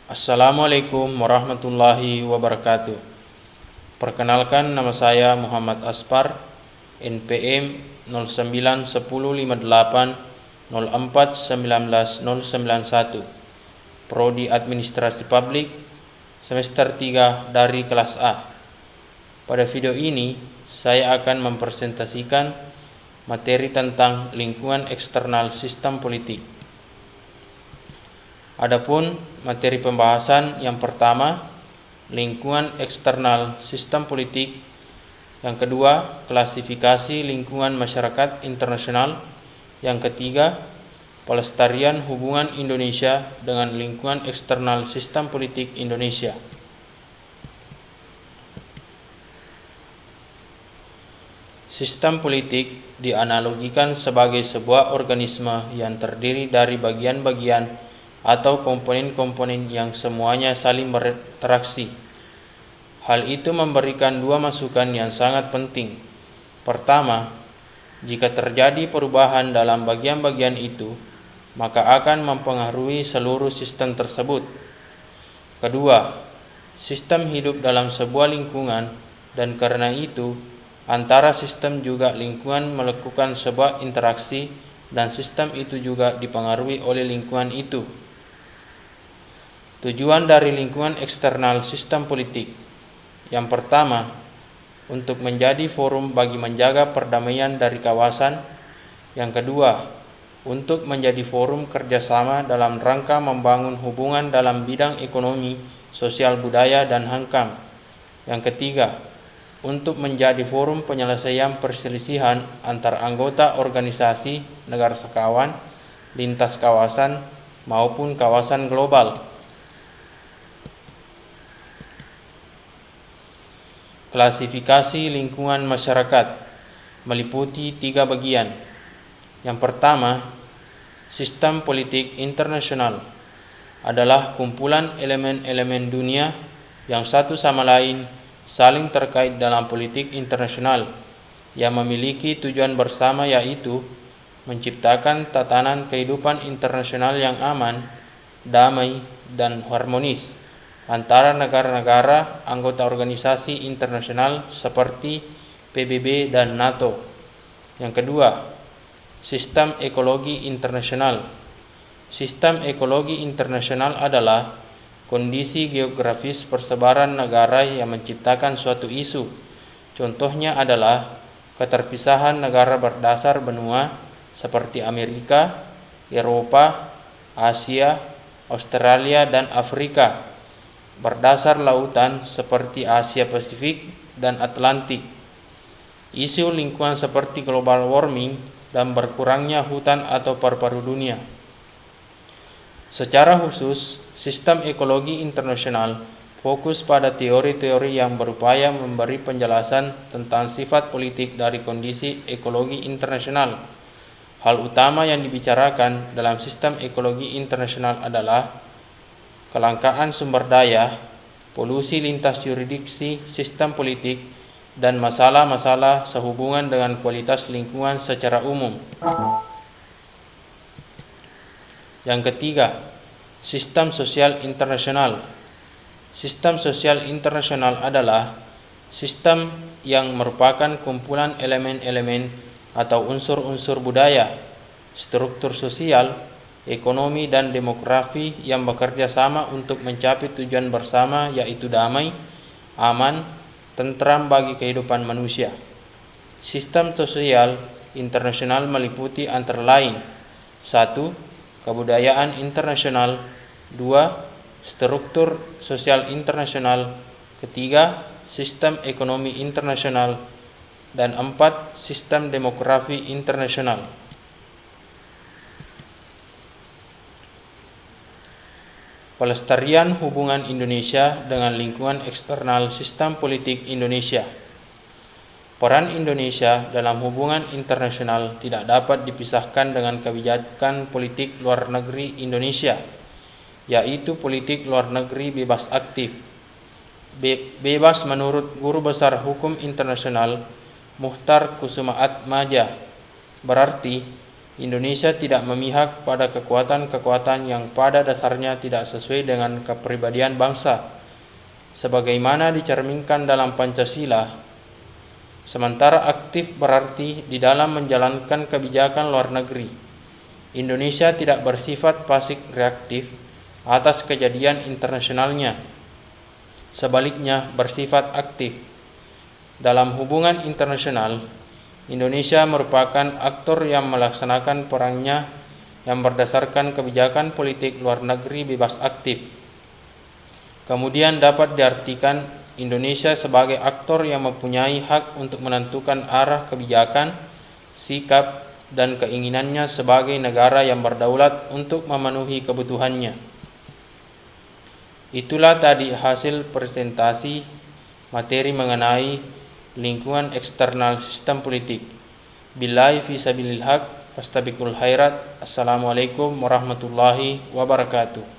Assalamualaikum warahmatullahi wabarakatuh. Perkenalkan, nama saya Muhammad Aspar, NPM 091058041991, Prodi Administrasi Publik, semester 3 dari kelas A. Pada video ini, saya akan mempresentasikan materi tentang lingkungan eksternal sistem politik. Adapun materi pembahasan yang pertama, lingkungan eksternal sistem politik. Yang kedua, klasifikasi lingkungan masyarakat internasional. Yang ketiga, pelestarian hubungan Indonesia dengan lingkungan eksternal sistem politik Indonesia. Sistem politik dianalogikan sebagai sebuah organisme yang terdiri dari bagian-bagian atau komponen-komponen yang semuanya saling berinteraksi. Hal itu memberikan dua masukan yang sangat penting. Pertama, jika terjadi perubahan dalam bagian-bagian itu, maka akan mempengaruhi seluruh sistem tersebut. Kedua, sistem hidup dalam sebuah lingkungan, dan karena itu, antara sistem juga lingkungan melakukan sebuah interaksi, dan sistem itu juga dipengaruhi oleh lingkungan itu. Tujuan dari lingkungan eksternal sistem politik. Yang pertama, untuk menjadi forum bagi menjaga perdamaian dari kawasan. Yang kedua, untuk menjadi forum kerjasama dalam rangka membangun hubungan dalam bidang ekonomi, sosial budaya, dan HANKAM. Yang ketiga, untuk menjadi forum penyelesaian perselisihan antar anggota organisasi negara sekawan, lintas kawasan, maupun kawasan global. Klasifikasi lingkungan masyarakat meliputi 3 bagian. Yang pertama, sistem politik internasional adalah kumpulan elemen-elemen dunia yang satu sama lain saling terkait dalam politik internasional yang memiliki tujuan bersama, yaitu menciptakan tatanan kehidupan internasional yang aman, damai, dan harmonis antara negara-negara anggota organisasi internasional seperti PBB dan NATO. Yang kedua, sistem ekologi internasional. Sistem ekologi internasional adalah kondisi geografis persebaran negara yang menciptakan suatu isu. Contohnya adalah keterpisahan negara berdasar benua seperti Amerika, Eropa, Asia, Australia, dan Afrika, berdasar lautan seperti Asia Pasifik dan Atlantik. Isu lingkungan seperti global warming dan berkurangnya hutan atau paru-paru dunia. Secara khusus, sistem ekologi internasional fokus pada teori-teori yang berupaya memberi penjelasan tentang sifat politik dari kondisi ekologi internasional. Hal utama yang dibicarakan dalam sistem ekologi internasional adalah kelangkaan sumber daya, polusi lintas yurisdiksi sistem politik, dan masalah-masalah sehubungan dengan kualitas lingkungan secara umum. Yang ketiga, sistem sosial internasional. Sistem sosial internasional adalah sistem yang merupakan kumpulan elemen-elemen atau unsur-unsur budaya, struktur sosial, ekonomi, dan demografi yang bekerja sama untuk mencapai tujuan bersama, yaitu damai, aman, tentram bagi kehidupan manusia. Sistem sosial internasional meliputi antara lain: 1. Kebudayaan internasional. 2. Struktur sosial internasional. 3. Sistem ekonomi internasional. Dan 4. Sistem demografi internasional. Pelestarian hubungan Indonesia dengan lingkungan eksternal sistem politik Indonesia. Peran Indonesia dalam hubungan internasional tidak dapat dipisahkan dengan kebijakan politik luar negeri Indonesia, yaitu politik luar negeri bebas aktif. Bebas menurut Guru Besar Hukum Internasional Muhtar Kusumaatmaja berarti Indonesia tidak memihak pada kekuatan-kekuatan yang pada dasarnya tidak sesuai dengan kepribadian bangsa, sebagaimana dicerminkan dalam Pancasila. Sementara aktif berarti di dalam menjalankan kebijakan luar negeri. Indonesia tidak bersifat pasif reaktif atas kejadian internasionalnya. Sebaliknya, bersifat aktif. Dalam hubungan internasional, Indonesia merupakan aktor yang melaksanakan perannya yang berdasarkan kebijakan politik luar negeri bebas aktif. Kemudian dapat diartikan Indonesia sebagai aktor yang mempunyai hak untuk menentukan arah kebijakan, sikap, dan keinginannya sebagai negara yang berdaulat untuk memenuhi kebutuhannya. Itulah tadi hasil presentasi materi mengenai lingkungan eksternal sistem politik. Billahi fi sabilil haq, fastabiqul khairat. Assalamualaikum warahmatullahi wabarakatuh.